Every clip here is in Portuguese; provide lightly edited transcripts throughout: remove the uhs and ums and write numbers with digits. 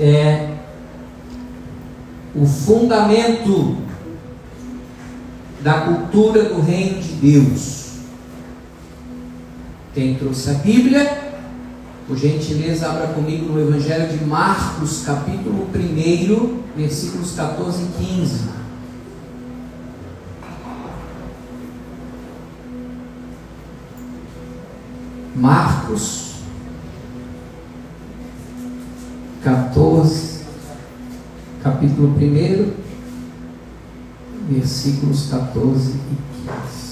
é o fundamento da cultura do reino de Deus. Quem trouxe a Bíblia, por gentileza, abra comigo no Evangelho de Marcos, capítulo 1, versículos 14 e 15. Marcos 14, capítulo 1, versículos 14 e 15.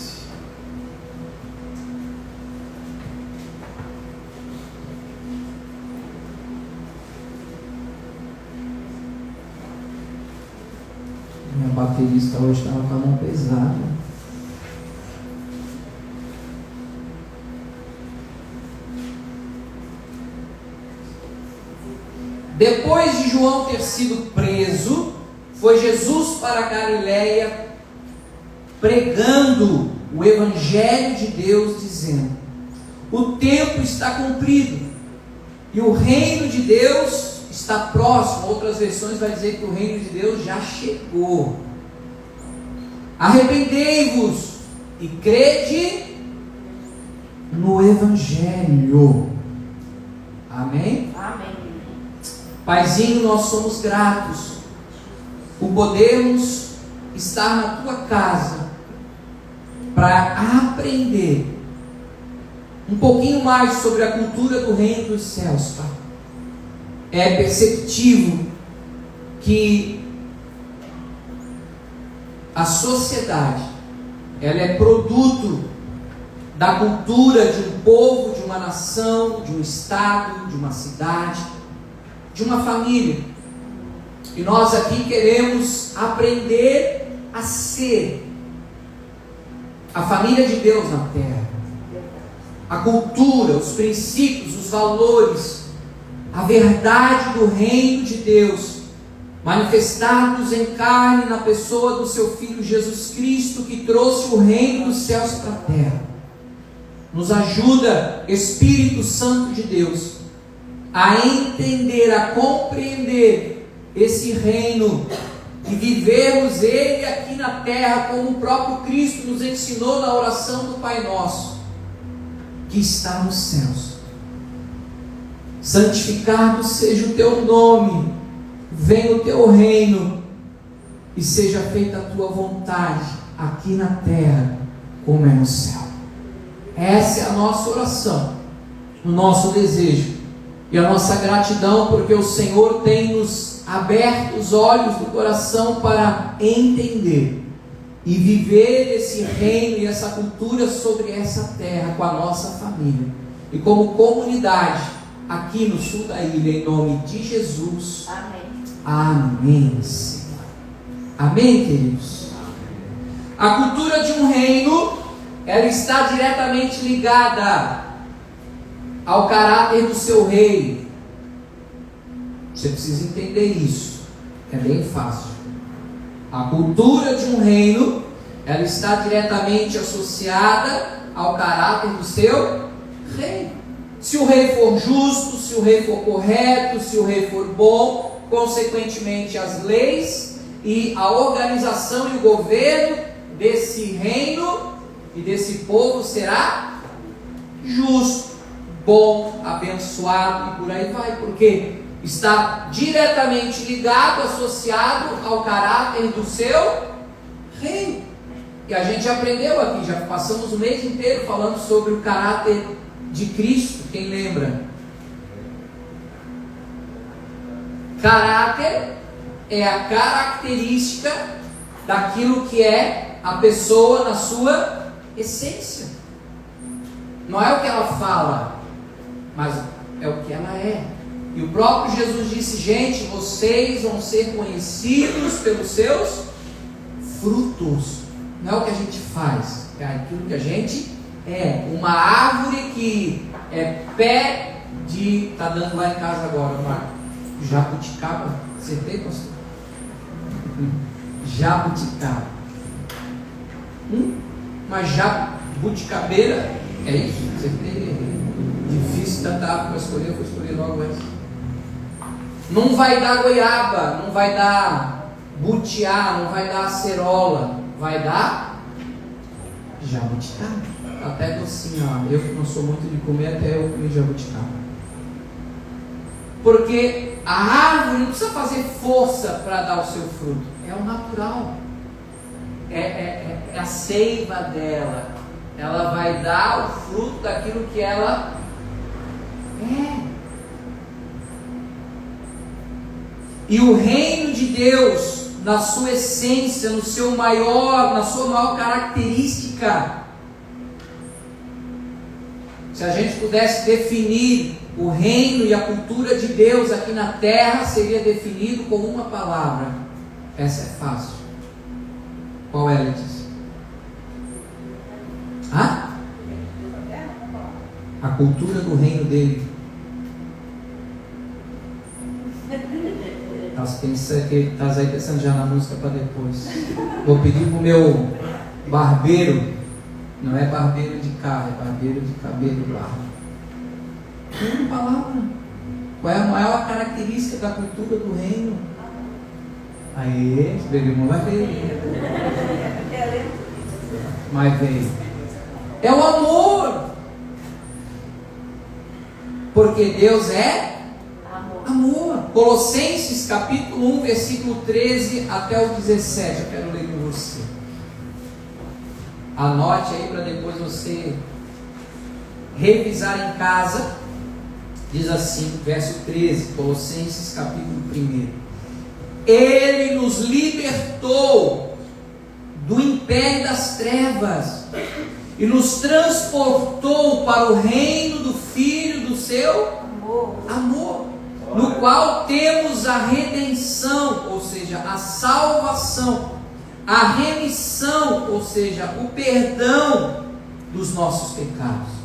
Minha baterista hoje estava com a mão pesada. Depois de João ter sido preso, foi Jesus para a Galiléia pregando o Evangelho de Deus, dizendo: o tempo está cumprido e o reino de Deus está próximo. Outras versões vai dizer que o reino de Deus já chegou. Arrependei-vos e crede no Evangelho. Amém? Amém. Paizinho, nós somos gratos por podermos estar na tua casa para aprender um pouquinho mais sobre a cultura do reino dos céus, Pai. É perceptível que a sociedade, ela é produto da cultura de um povo, de uma nação, de um estado, de uma cidade, de uma família. E nós aqui queremos aprender a ser a família de Deus na terra. A cultura, os princípios, os valores, a verdade do reino de Deus, manifestados em carne na pessoa do seu Filho Jesus Cristo, que trouxe o reino dos céus para a terra. Nos ajuda, Espírito Santo de Deus, a entender, a compreender esse reino e vivermos ele aqui na terra, como o próprio Cristo nos ensinou na oração do Pai Nosso, que está nos céus. Santificado seja o teu nome, venha o teu reino e seja feita a tua vontade aqui na terra como é no céu. Essa é a nossa oração, o nosso desejo e a nossa gratidão, porque o Senhor tem nos aberto os olhos do coração para entender e viver esse reino e essa cultura sobre essa terra com a nossa família e como comunidade aqui no sul da ilha, em nome de Jesus. Amém. Amém, Senhor. Amém, queridos? A cultura de um reino, ela está diretamente ligada ao caráter do seu rei. Você precisa entender isso. É bem fácil. A cultura de um reino, ela está diretamente associada ao caráter do seu rei. Se o rei for justo, se o rei for correto, se o rei for bom, consequentemente as leis e a organização e o governo desse reino e desse povo será justo, bom, abençoado e por aí vai, porque está diretamente ligado, associado ao caráter do seu rei. E a gente aprendeu aqui, já passamos o mês inteiro falando sobre o caráter de Cristo, quem lembra? Caráter é a característica daquilo que é a pessoa na sua essência. Não é o que ela fala, mas é o que ela é. E o próprio Jesus disse: gente, vocês vão ser conhecidos pelos seus frutos. Não é o que a gente faz, é aquilo que a gente é. Uma árvore que é pé de... Está dando lá em casa agora uma jabuticaba. Acertei, pastor? Jabuticaba. Uma jabuticabeira. É isso? Acertei. Difícil tanta árvore para escolher, eu vou escolher logo essa. Não vai dar goiaba, não vai dar butiá, não vai dar acerola, vai dar jabuticaba. Até docinho, ó. Eu que não sou muito de comer, até eu comi jabuticaba. Porque a árvore não precisa fazer força para dar o seu fruto, é o natural, é a seiva dela. Ela vai dar o fruto daquilo que ela é. E o reino de Deus, na sua essência, na sua maior característica, se a gente pudesse definir o reino e a cultura de Deus aqui na terra, seria definido com uma palavra. Essa é fácil. Qual é, Letícia? A cultura do reino dele. Estás aí pensando já na música para depois. Vou pedir para o meu barbeiro, não é barbeiro de carro, é barbeiro de cabelo barro. Uma palavra. Qual é a maior característica da cultura do reino? Aí, esse bebê não vai ver. Mas veio. É o amor. Porque Deus é amor. Colossenses capítulo 1, versículo 13 até o 17. Eu quero ler com você. Anote aí para depois você revisar em casa. Diz assim, verso 13, Colossenses capítulo 1. Ele nos libertou do império das trevas e nos transportou para o reino do Filho do seu amor, no qual temos a redenção, ou seja, a salvação, a remissão, ou seja, o perdão dos nossos pecados.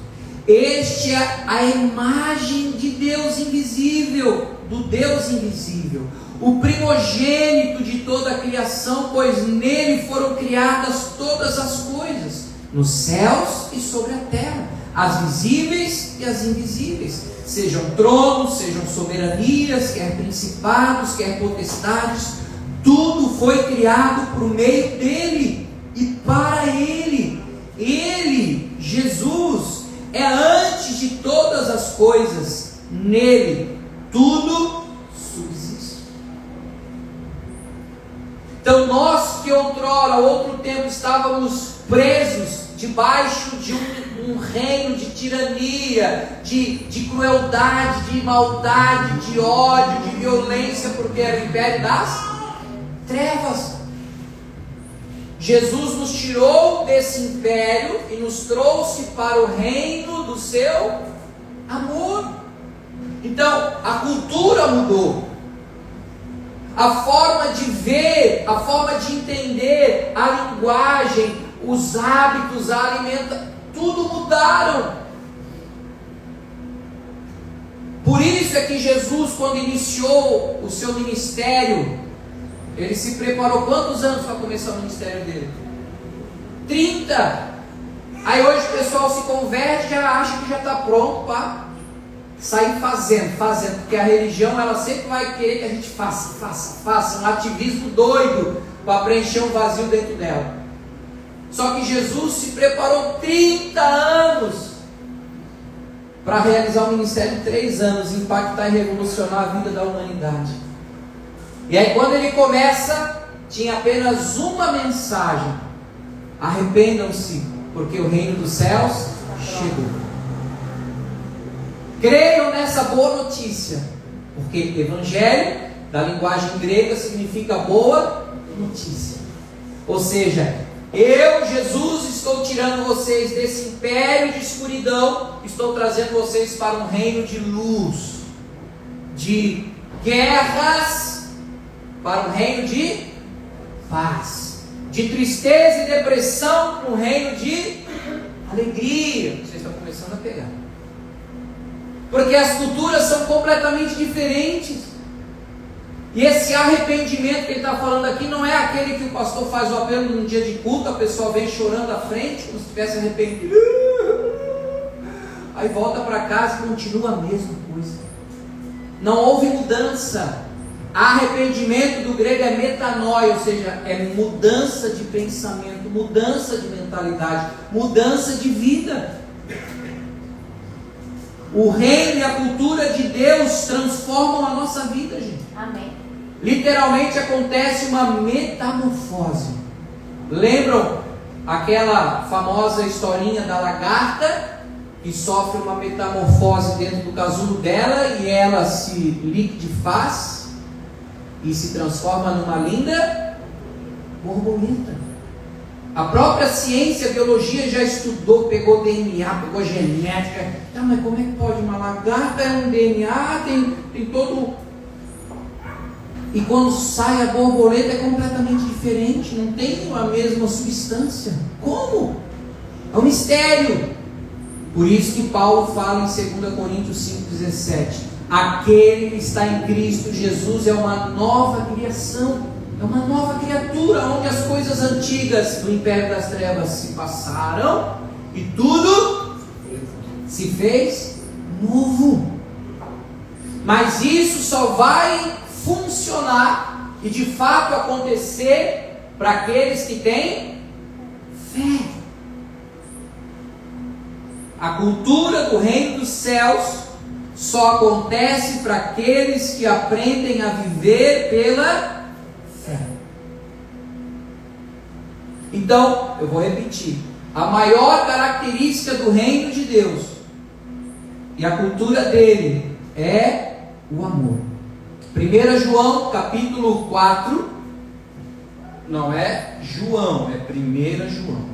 Este é a imagem de Deus invisível, do Deus invisível, o primogênito de toda a criação, pois nele foram criadas todas as coisas, nos céus e sobre a terra, as visíveis e as invisíveis, sejam tronos, sejam soberanias, quer principados, quer potestades, tudo foi criado por meio dele e para ele. Ele, Jesus, é antes de todas as coisas, nele tudo subsiste. Então nós que outrora, outro tempo, estávamos presos debaixo de um reino de tirania, de crueldade, de maldade, de ódio, de violência, porque era o império das trevas. Jesus nos tirou desse império e nos trouxe para o reino do seu amor. Então, a cultura mudou. A forma de ver, a forma de entender, a linguagem, os hábitos, a alimentação, tudo mudaram. Por isso é que Jesus, quando iniciou o seu ministério, ele se preparou quantos anos para começar o ministério dele? 30. Aí hoje o pessoal se converte e já acha que já está pronto para sair fazendo, porque a religião ela sempre vai querer que a gente faça, um ativismo doido para preencher um vazio dentro dela. Só que Jesus se preparou 30 anos para realizar o ministério em 3 anos, impactar e revolucionar a vida da humanidade. E aí quando ele começa, tinha apenas uma mensagem: arrependam-se, porque o reino dos céus chegou. Creiam nessa boa notícia, porque evangelho, da linguagem grega, significa boa notícia. Ou seja, eu, Jesus, estou tirando vocês desse império de escuridão, estou trazendo vocês para um reino de luz, de guerras, para um reino de paz, de tristeza e depressão, para um reino de alegria. Vocês estão começando a pegar, porque as culturas são completamente diferentes. E esse arrependimento que ele está falando aqui não é aquele que o pastor faz o apelo num dia de culto, a pessoa vem chorando à frente, como se estivesse arrependido, aí volta para casa e continua a mesma coisa. não houve mudança. Arrependimento do grego é metanoia, ou seja, é mudança de pensamento, mudança de mentalidade, mudança de vida. O reino e a cultura de Deus transformam a nossa vida, gente. Amém. Literalmente acontece uma metamorfose. Lembram aquela famosa historinha da lagarta que sofre uma metamorfose dentro do casulo dela e ela se liquefaz e se transforma numa linda borboleta? A própria ciência, a biologia já estudou, pegou DNA, pegou genética. Tá, mas como é que pode? Uma lagarta é um DNA, tem todo... E quando sai a borboleta é completamente diferente, não tem a mesma substância. Como? É um mistério. Por isso que Paulo fala em 2 Coríntios 5,17: aquele que está em Cristo Jesus é uma nova criação, é uma nova criatura, onde as coisas antigas do império das trevas se passaram e tudo se fez novo. Mas isso só vai funcionar e de fato acontecer para aqueles que têm fé. A cultura do reino dos céus só acontece para aqueles que aprendem a viver pela fé. Então, eu vou repetir: a maior característica do reino de Deus e a cultura dele é o amor. 1 João capítulo 4, não é João, é 1 João,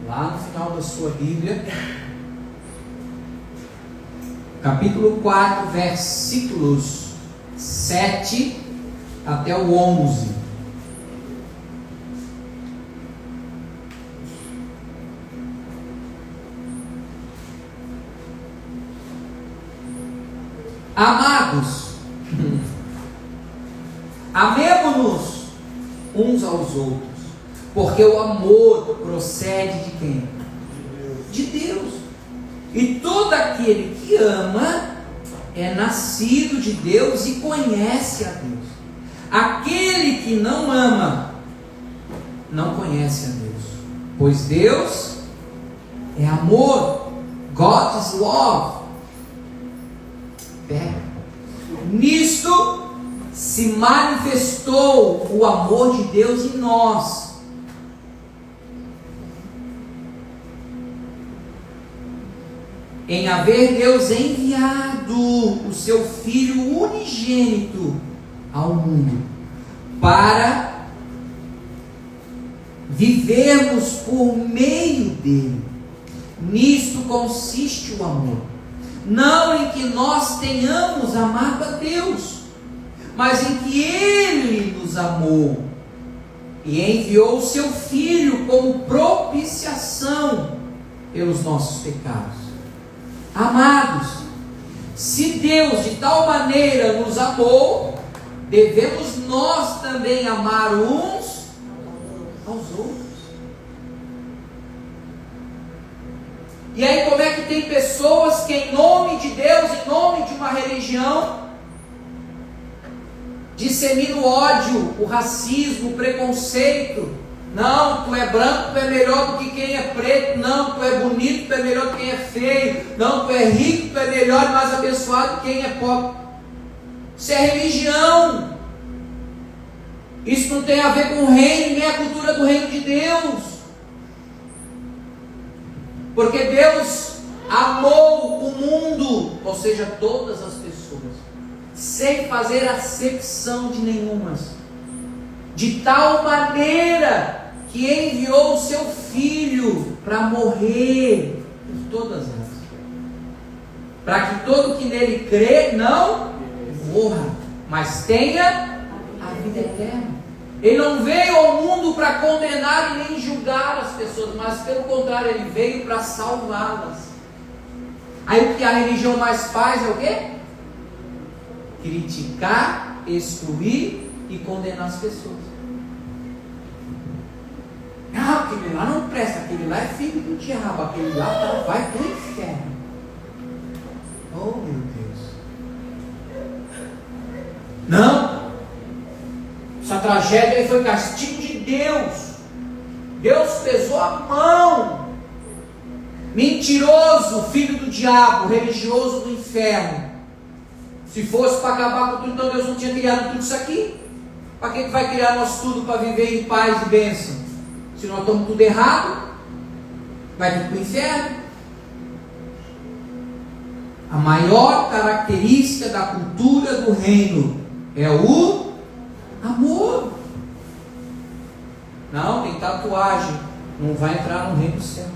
lá no final da sua Bíblia, capítulo 4, versículos 7 até o 11. Amados, amemo-nos uns aos outros, porque o amor procede de quem? De Deus. E todo aquele que ama é nascido de Deus e conhece a Deus. Aquele que não ama não conhece a Deus, pois Deus é amor. God is love. Nisto se manifestou o amor de Deus em nós, em haver Deus enviado o seu Filho unigênito ao mundo, para vivermos por meio dele. Nisto consiste o amor, não em que nós tenhamos amado a Deus, mas em que Ele nos amou e enviou o seu Filho como propiciação pelos nossos pecados. Amados, se Deus de tal maneira nos amou, devemos nós também amar uns aos outros. E aí como é que tem pessoas que em nome de Deus, em nome de uma religião, disseminam o ódio, o racismo, o preconceito? Não, tu é branco, tu é melhor do que quem é preto. Não, tu é bonito, tu é melhor do que quem é feio. Não, tu é rico, tu é melhor e mais abençoado do que quem é pobre. Isso é religião. Isso não tem a ver com o reino, nem a cultura do reino de Deus. Porque Deus amou o mundo, ou seja, todas as pessoas, sem fazer acepção de nenhumas, de tal maneira que enviou o seu Filho para morrer por todas elas, para que todo que nele crê não morra, mas tenha a vida eterna. Ele não veio ao mundo para condenar e nem julgar as pessoas, mas pelo contrário, ele veio para salvá-las. Aí o que a religião mais faz é o quê? Criticar, excluir e condenar as pessoas. Ah, aquele lá não presta, aquele lá é filho do diabo, aquele lá vai para o inferno. Oh meu Deus! Não. Essa tragédia aí foi castigo de Deus. Deus pesou a mão. Mentiroso, filho do diabo, religioso do inferno. Se fosse para acabar com tudo, então Deus não tinha criado tudo isso aqui. Para que vai criar nós tudo para viver em paz e bênção? Se nós estamos tudo errado, vai tudo para o inferno. A maior característica da cultura do reino é o amor. Não, tem tatuagem, não vai entrar no reino dos céus.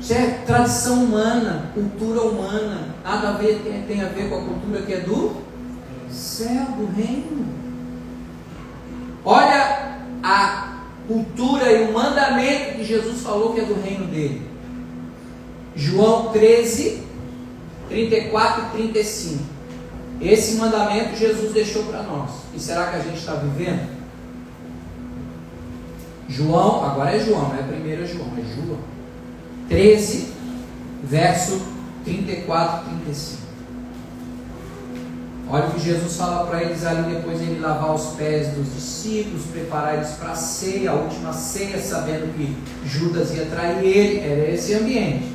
Isso é tradição humana, cultura humana. Nada a ver, tem a ver com a cultura que é do céu, do reino. Olha a cultura e o mandamento que Jesus falou que é do reino dele. João 13, 34 e 35. Esse mandamento Jesus deixou para nós. E será que a gente está vivendo? João, agora é João, não é primeiro João, é João 13, verso 34 e 35. Olha o que Jesus fala para eles ali, depois ele lavar os pés dos discípulos, preparar eles para a ceia, a última ceia, sabendo que Judas ia trair ele, era esse ambiente.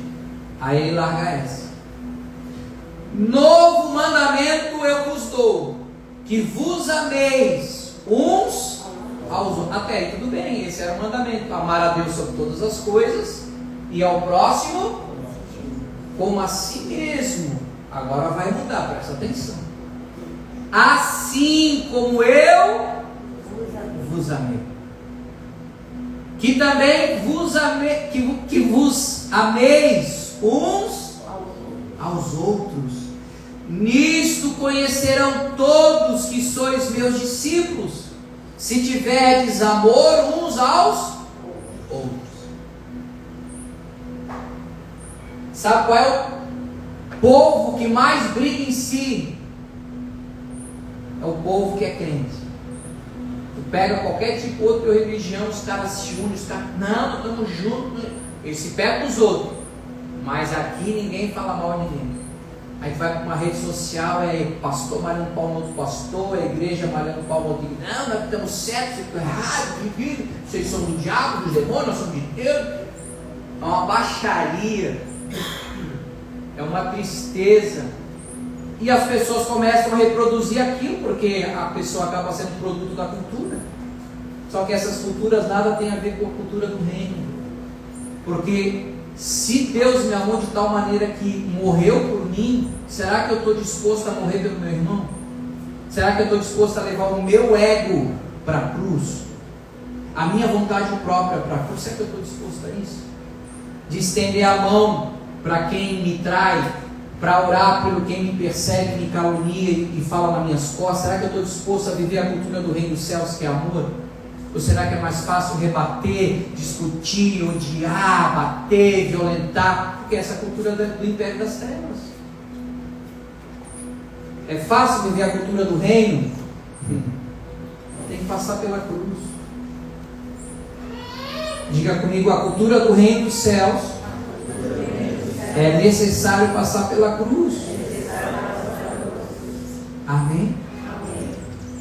Aí ele larga essa. Novo mandamento eu vos dou, que vos ameis uns aos outros. Até aí tudo bem, esse era o mandamento, amar a Deus sobre todas as coisas e ao próximo como a si mesmo. Agora vai mudar, presta atenção. Assim como eu vos amei, que também vos amei, que vos ameis uns aos outros. Nisto conhecerão todos que sois meus discípulos, se tiverdes amor uns aos outros. Sabe qual é o povo que mais briga em si? É o povo que é crente. Tu pega qualquer tipo de outra religião, os caras se unem, os caras, não, nós estamos juntos. Eles se pegam os outros, mas aqui ninguém fala mal de ninguém. Aí tu vai para uma rede social, é pastor malhando pau no outro pastor, é igreja malhando pau no outro. Não, nós estamos certos, vocês estão errados, vocês são do diabo, dos demônios, nós somos de Deus. É uma baixaria, é uma tristeza. E as pessoas começam a reproduzir aquilo, porque a pessoa acaba sendo produto da cultura. Só que essas culturas nada tem a ver com a cultura do reino. Porque se Deus me amou de tal maneira que morreu por mim, será que eu estou disposto a morrer pelo meu irmão? Será que eu estou disposto a levar o meu ego para a cruz? A minha vontade própria para a cruz? Será que eu estou disposto a isso? De estender a mão para quem me trai, para orar pelo quem me persegue, me calunia e fala nas minhas costas? Será que eu estou disposto a viver a cultura do reino dos céus, que é amor? Ou será que é mais fácil rebater, discutir, odiar, bater, violentar? Porque essa cultura do império das trevas. É fácil viver a cultura do reino? Tem que passar pela cruz. Diga comigo, a cultura do reino dos céus é necessário passar pela cruz. Amém?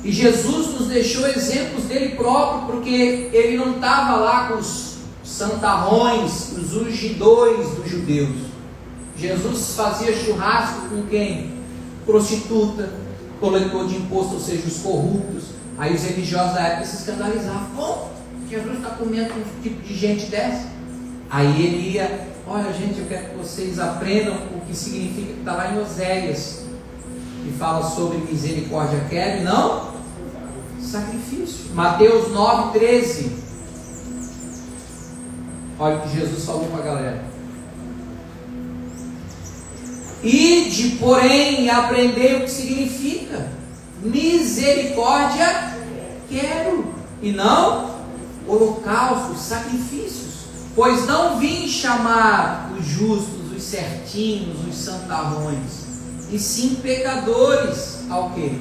E Jesus nos deixou exemplos dele próprio, porque ele não estava lá com os santarrões, os ungidores dos judeus. Jesus fazia churrasco com quem? Prostituta, coletor de imposto, ou seja, os corruptos. Aí os religiosos da época se escandalizavam. Pô, Jesus está comendo com um tipo de gente dessa? Aí ele ia, olha gente, eu quero que vocês aprendam o que significa, que está lá em Oséias, que fala sobre misericórdia, quero e não sacrifício. Mateus 9:13. Olha o que Jesus falou para a galera: ide, porém, e aprendei o que significa misericórdia quero, e não holocaustos, sacrifícios, pois não vim chamar os justos, os certinhos, os santarrões, e sim pecadores ao quê?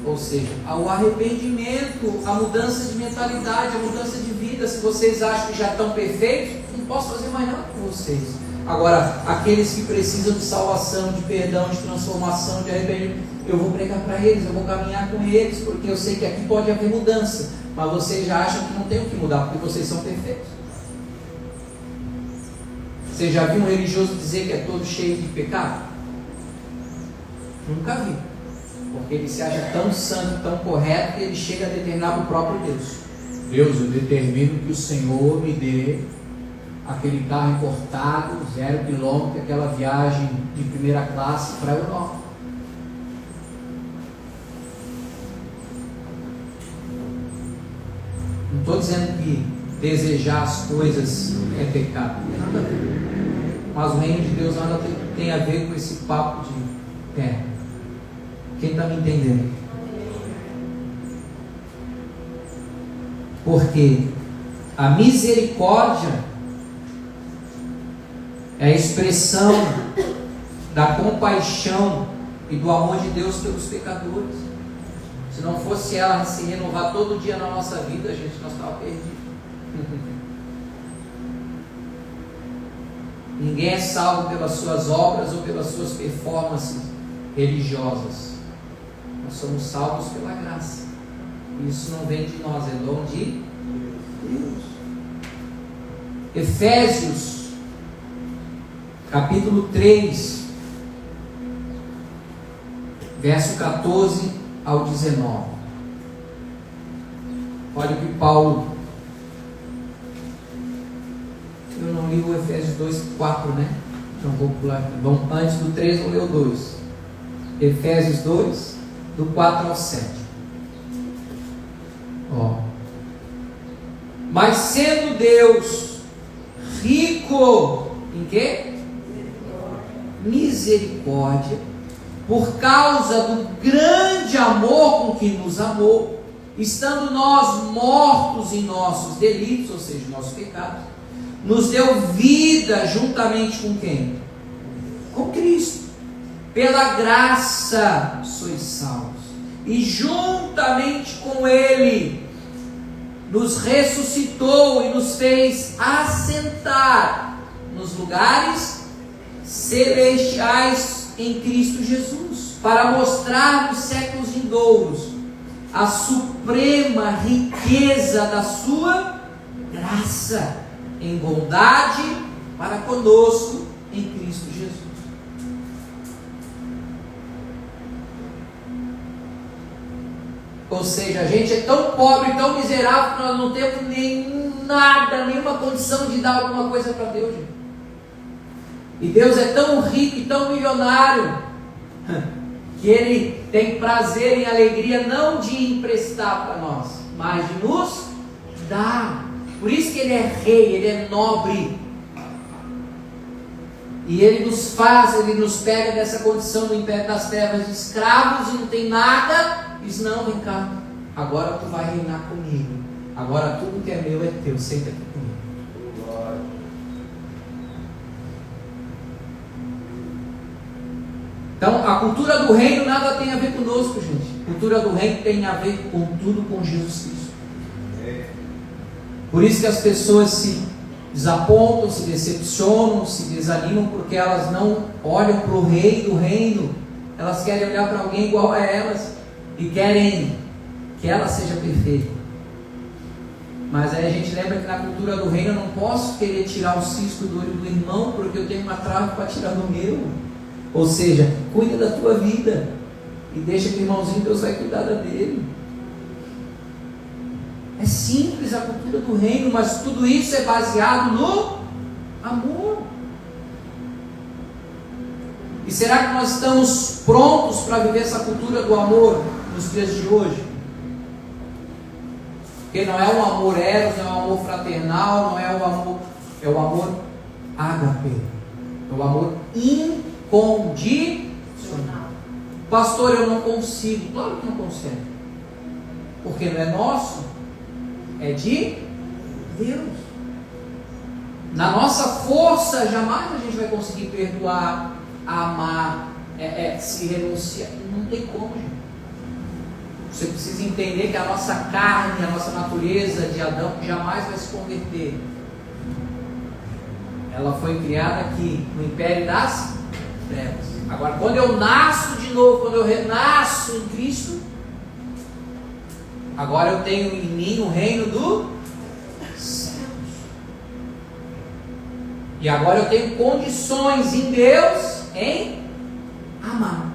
Ou seja, ao arrependimento, a mudança de mentalidade, a mudança de vida. Se vocês acham que já estão perfeitos, não posso fazer mais nada com vocês. Agora, aqueles que precisam de salvação, de perdão, de transformação, de arrependimento, eu vou pregar para eles, eu vou caminhar com eles, porque eu sei que aqui pode haver mudança, mas vocês já acham que não tem o que mudar, porque vocês são perfeitos. Você já viu um religioso dizer que é todo cheio de pecado? Nunca vi. Porque ele se acha tão santo, tão correto, que ele chega a determinar para o próprio Deus. Deus, eu determino que o Senhor me dê aquele carro importado, 0 quilômetro, aquela viagem de primeira classe para a Europa. Não estou dizendo que desejar as coisas é pecado, não tem nada a ver. Mas o reino de Deus nada tem a ver com esse papo de terra. Quem está me entendendo? Porque a misericórdia é a expressão da compaixão e do amor de Deus pelos pecadores. Se não fosse ela se renovar todo dia na nossa vida, gente, nós estávamos perdidos. Ninguém é salvo pelas suas obras ou pelas suas performances religiosas. Nós somos salvos pela graça. Isso não vem de nós, é dom de Deus. Efésios, capítulo 3, verso 14 ao 19. Olha o que Paulo... Eu não li o Efésios 2, 4, né? Então vou pular aqui. Vamos, antes do 3, vou ler o 2. Efésios 2, do 4 ao 7. Ó. Mas sendo Deus rico em quê? Misericórdia, por causa do grande amor com que nos amou, estando nós mortos em nossos delitos, ou seja, nossos pecados, nos deu vida juntamente com quem? Com Cristo. Pela graça sois salvos, e juntamente com Ele nos ressuscitou e nos fez assentar nos lugares celestiais em Cristo Jesus, para mostrar nos séculos vindouros a suprema riqueza da sua graça em bondade para conosco em Cristo Jesus. Ou seja, a gente é tão pobre, tão miserável, que nós não temos nenhuma condição de dar alguma coisa para Deus, gente. E Deus é tão rico e tão milionário que Ele tem prazer e alegria não de emprestar para nós, mas de nos dar. Por isso que Ele é rei, Ele é nobre. E Ele nos faz, Ele nos pega dessa condição do império das trevas de escravos e não tem nada. Diz, não, vem cá, agora tu vai reinar comigo. Agora tudo que é meu é teu, senta aqui comigo. Então, a cultura do reino nada tem a ver conosco, gente. A cultura do reino tem a ver com tudo com Jesus Cristo. Por isso que as pessoas se desapontam, se decepcionam, se desanimam, porque elas não olham para o rei do reino. Elas querem olhar para alguém igual a elas e querem que ela seja perfeita. Mas aí a gente lembra que na cultura do reino eu não posso querer tirar o cisco do olho do irmão, porque eu tenho uma trave para tirar do meu. Ou seja, cuida da tua vida e deixa que o irmãozinho, Deus vai cuidar da dele. É simples a cultura do reino, mas tudo isso é baseado no amor. E será que nós estamos prontos para viver essa cultura do amor nos dias de hoje? Porque não é um amor eros, não é um amor fraternal, não é o amor, é o amor ágape, é o amor incondicional. Pastor, eu não consigo. Claro que não consegue, porque não é nosso, é de Deus. Na nossa força jamais a gente vai conseguir perdoar, amar, se renunciar. Não tem como, gente. Você precisa entender que a nossa carne, a nossa natureza de Adão jamais vai se converter. Ela foi criada aqui, no império das trevas. Agora, quando eu nasço de novo, quando eu renasço em Cristo, agora eu tenho em mim o reino dos céus. E agora eu tenho condições em Deus em amar.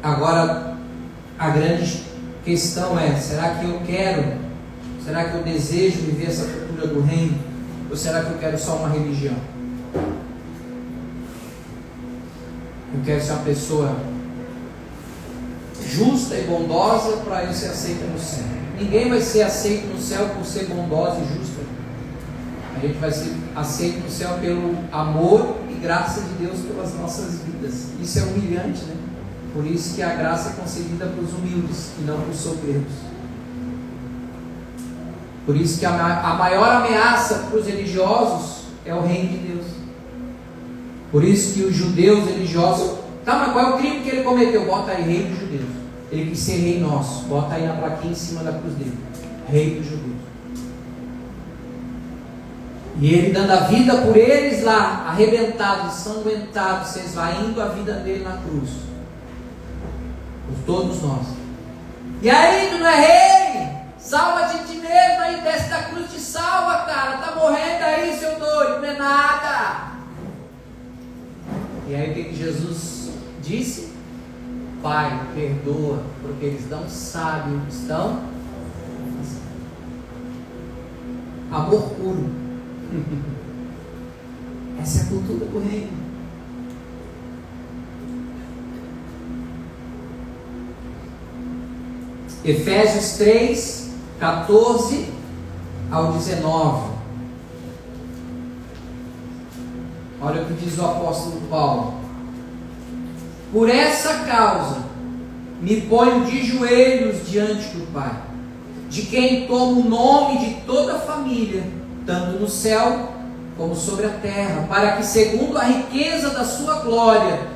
Agora, a grande questão é: será que eu quero? Será que eu desejo viver essa cultura do reino? Ou será que eu quero só uma religião? Eu quero ser uma pessoa justa e bondosa para eu ser aceita no céu. Ninguém vai ser aceito no céu por ser bondosa e justa. A gente vai ser aceito no céu pelo amor e graça de Deus pelas nossas vidas. Isso é humilhante, né? Por isso que a graça é concedida para os humildes e não para os soberbos. Por isso que a maior ameaça para os religiosos é o reino de Deus. Por isso que os judeus religiosos... Tá, mas qual é o crime que ele cometeu? Bota aí, rei dos judeus. Ele quis ser rei nosso. Bota aí na plaquinha em cima da cruz dele. Rei dos judeus. E ele dando a vida por eles lá, arrebentado, ensanguentado, se esvaindo a vida dele na cruz. Por todos nós. E aí, tu não é rei? Salva de ti mesmo aí, desce da cruz, te salva, cara. Tá morrendo aí, seu doido, não é nada. E aí o que Jesus disse? Pai, perdoa, porque eles não sabem o que estão fazendo. Amor puro. Essa é a cultura do reino. Efésios 3, 14 ao 19. Olha o que diz o apóstolo Paulo. Por essa causa me ponho de joelhos diante do Pai, de quem tomo o nome de toda a família, tanto no céu como sobre a terra, para que segundo a riqueza da sua glória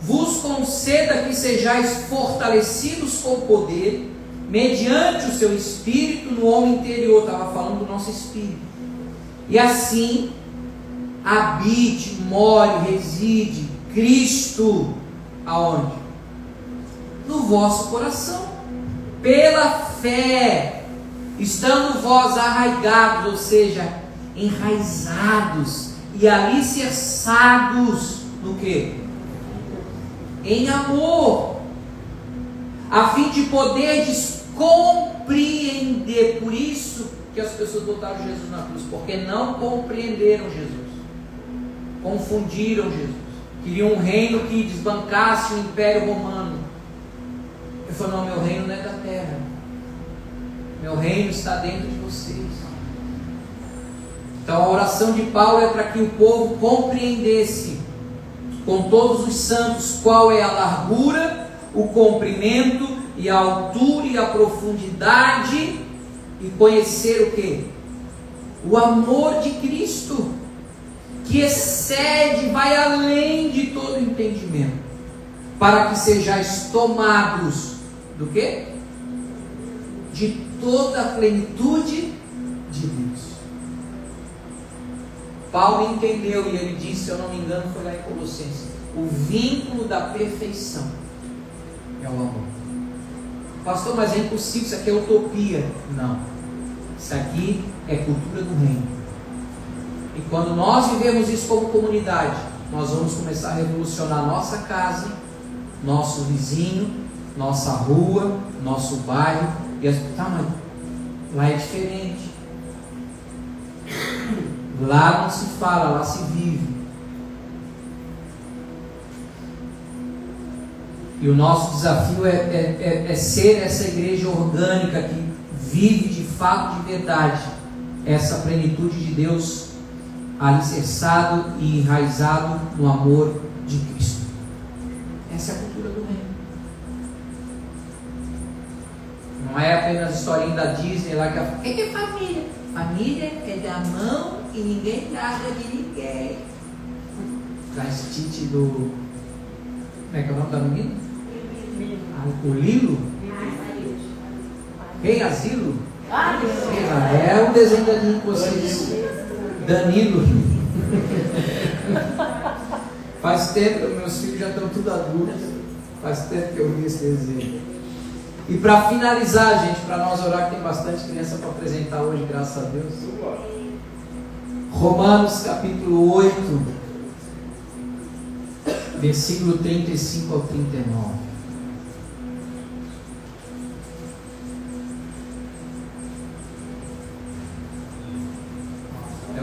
vos conceda que sejais fortalecidos com poder, mediante o seu espírito no homem interior. Estava falando do nosso espírito. E assim habite, more, reside Cristo aonde? No vosso coração, pela fé, estando vós arraigados, ou seja, enraizados e alicerçados no quê? Em amor, a fim de poderdes compreender. Por isso que as pessoas botaram Jesus na cruz, porque não compreenderam Jesus, confundiram Jesus, queriam um reino que desbancasse o Império Romano. Ele falou: não, meu reino não é da terra, meu reino está dentro de vocês. Então a oração de Paulo é para que o povo compreendesse com todos os santos qual é a largura, o comprimento e a altura e a profundidade, e conhecer o que? O amor de Cristo, que excede, vai além de todo entendimento, para que sejais tomados do que? De toda a plenitude de Deus. Paulo entendeu e ele disse, se eu não me engano, foi lá em Colossenses: o vínculo da perfeição é o amor. Pastor, mas é impossível, isso aqui é utopia. Não, isso aqui é cultura do reino. E quando nós vivemos isso como comunidade, nós vamos começar a revolucionar nossa casa, nosso vizinho, nossa rua, nosso bairro. E as... tá, mas lá é diferente. Lá não se fala, lá se vive. E o nosso desafio é ser essa igreja orgânica que vive de fato, de verdade, essa plenitude de Deus, alicerçado e enraizado no amor de Cristo. Essa é a cultura do reino. Não é apenas a historinha da Disney lá que o que é família? Família é da mão e ninguém larga de ninguém. Trastite do... Como é que é o nome da menina? O Lilo? Rei Asilo? É um desenho de vocês. Danilo. Faz tempo, meus filhos já estão tudo adultos. Faz tempo que eu vi esse desenho. E para finalizar, gente, para nós orar, que tem bastante criança para apresentar hoje, graças a Deus. Romanos capítulo 8, versículo 35 ao 39.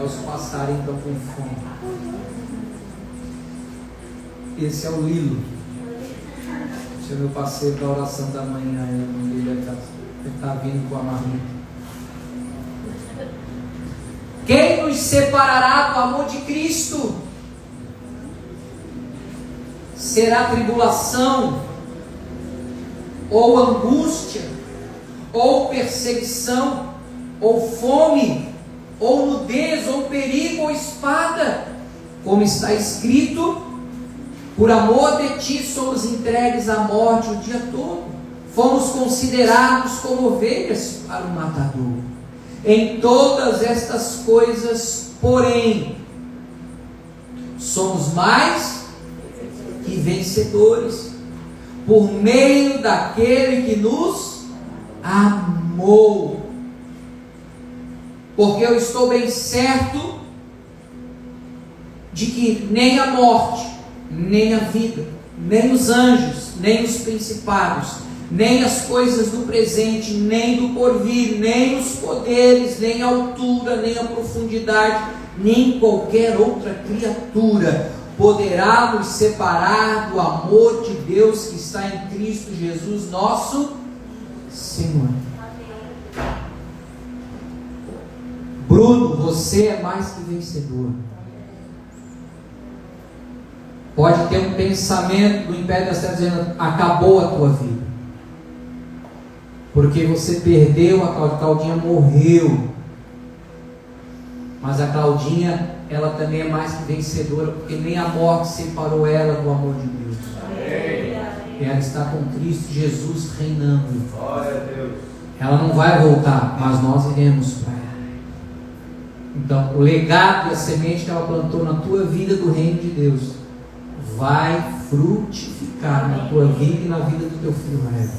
Os passarinhos estão com fome. Esse é o Lilo. Esse é o meu parceiro da oração da manhã. Ele está vindo com a marmita. Quem nos separará do amor de Cristo? Será tribulação, ou angústia, ou perseguição, ou fome, ou nudez, ou perigo, ou espada, como está escrito: por amor de ti somos entregues à morte o dia todo, fomos considerados como ovelhas para o matador. Em todas estas coisas, porém, somos mais que vencedores, por meio daquele que nos amou. Porque eu estou bem certo de que nem a morte, nem a vida, nem os anjos, nem os principados, nem as coisas do presente, nem do porvir, nem os poderes, nem a altura, nem a profundidade, nem qualquer outra criatura poderá nos separar do amor de Deus que está em Cristo Jesus, nosso Senhor. Bruno, você é mais que vencedor. Pode ter um pensamento do Império das Trevas dizendo: acabou a tua vida, porque você perdeu, a Claudinha morreu. Mas a Claudinha, ela também é mais que vencedora, porque nem a morte separou ela do amor de Deus. E ela está com Cristo Jesus reinando. Glória a Deus. Ela não vai voltar, mas nós iremos para ela. Então, o legado e a semente que ela plantou na tua vida do reino de Deus vai frutificar na tua vida e na vida do teu filho mais.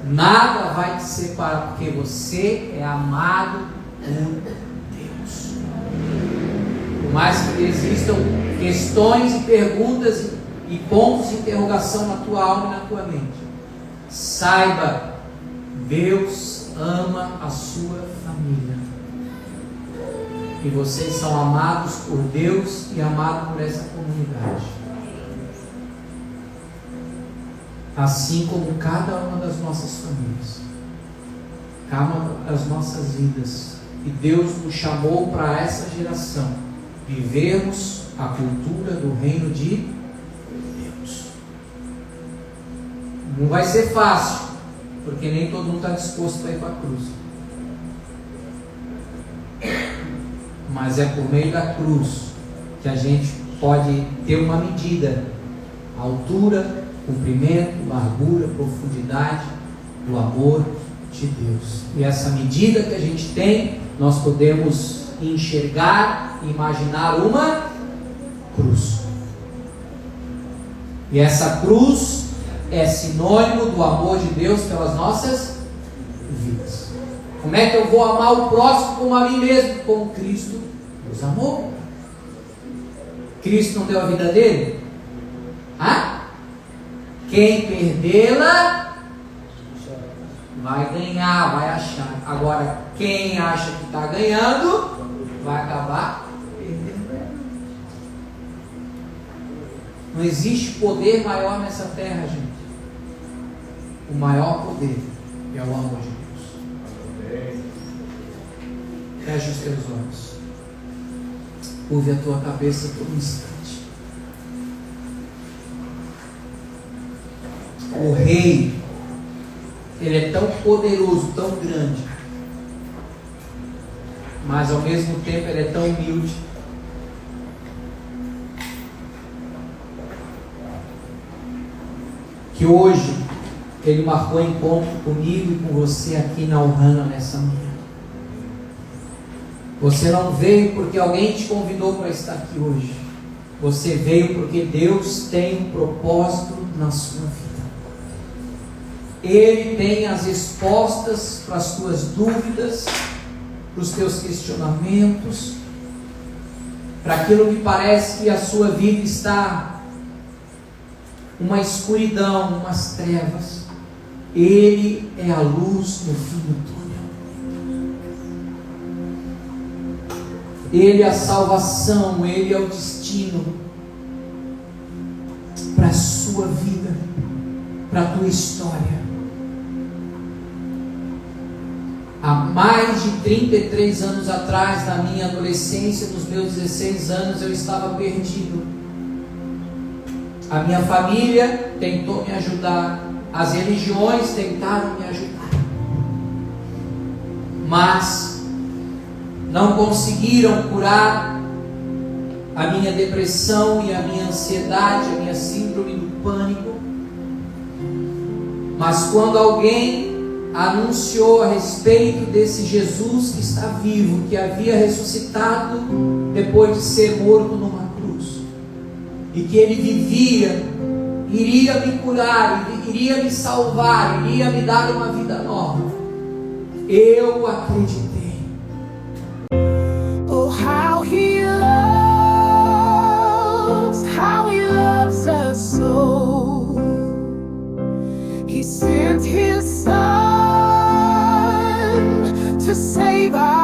Nada vai te separar, porque você é amado por Deus. Por mais que existam questões e perguntas e pontos de interrogação na tua alma e na tua mente, saiba, Deus ama a sua família. E vocês são amados por Deus e amados por essa comunidade. Assim como cada uma das nossas famílias, cada uma das nossas vidas. E Deus nos chamou para essa geração vivermos a cultura do reino de Deus. Não vai ser fácil, porque nem todo mundo está disposto a ir para a cruz. Mas é por meio da cruz que a gente pode ter uma medida: altura, comprimento, largura, profundidade do amor de Deus. E essa medida que a gente tem, nós podemos enxergar e imaginar uma cruz. E essa cruz é sinônimo do amor de Deus pelas nossas vidas. Como é que eu vou amar o próximo como a mim mesmo? Como Cristo nos amou. Cristo não deu a vida dele? Quem perdê-la vai ganhar, vai achar. Agora, quem acha que está ganhando vai acabar perdendo. Não existe poder maior nessa terra, gente. O maior poder é o amor de Deus. Feche os teus olhos. Curve a tua cabeça por um instante. O Rei, Ele é tão poderoso, tão grande, mas ao mesmo tempo Ele é tão humilde. Que hoje Ele marcou encontro comigo e com você aqui na Ohana nessa manhã. Você não veio porque alguém te convidou para estar aqui hoje. Você veio porque Deus tem um propósito na sua vida. Ele tem as respostas para as tuas dúvidas, para os teus questionamentos, para aquilo que parece que a sua vida está uma escuridão, umas trevas. Ele é a luz no fim do túnel. Ele é a salvação, Ele é o destino para a sua vida, para a tua história. Há mais de 33 anos atrás, na minha adolescência, nos meus 16 anos, eu estava perdido. A minha família tentou me ajudar, as religiões tentaram me ajudar, mas não conseguiram curar a minha depressão e a minha ansiedade, a minha síndrome do pânico. Mas quando alguém anunciou a respeito desse Jesus que está vivo, que havia ressuscitado depois de ser morto numa cruz, e que Ele vivia, iria me curar, iria me salvar, iria me dar uma vida nova, eu acreditei. How he loves us so. He sent his son to save us.